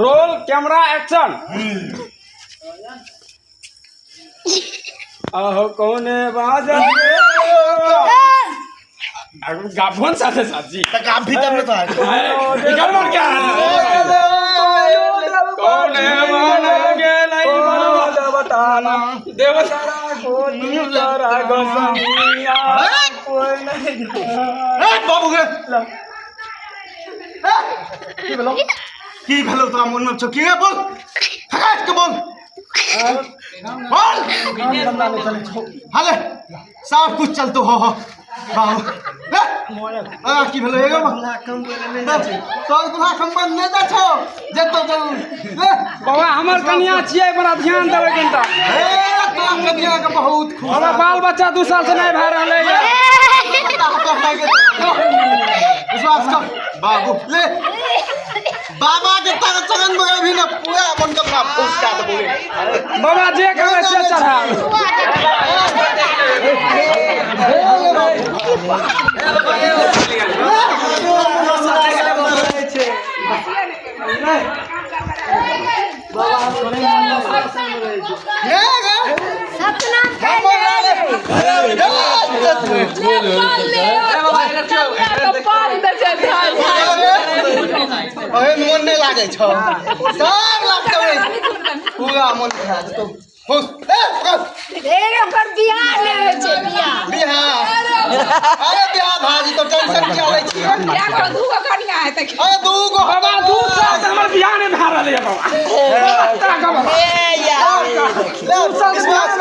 roll camera action आहो कौने बाजा गाभन साथे साथी गाभ भीतर में तो है निकल मत क्या कौने मानोगे नहीं मानो बताना देवतारा को तुमरा गसमिया कोई नहीं बाबू के की भेलो तोरा मन में छौ की बोल हकाट के बोल बोल हाले सब कुछ चलतो हो बाबू की भेलो एगो कम बोले नहीं जा तोर बुला कम बन नहीं जा छौ जतो जरूर बाबा हमर कन्या छियै बड़ा ध्यान देबै कनिटा तोरा कन्या के बहुत खुश हमरा बाल बच्चा 2 साल से नहीं भए रहले ये विश्वास कर बाबू ले बाबा के तारा चरण में भी ना पूरा मन का फूस काट बोले बाबा जे कहे से चढ़ा मन नहीं लागे छो सब लगते पूरा मन खा तो खुश ओकर बियाह लेवे छै बिहार अरे बिहार भाजी तो टेंशन क्या लै छी बियाह दूगो कनिया है त अरे दू गो बाबा 2 साल से हमर बियाह नहीं भए रहले बाबा ए यार ले विश्वास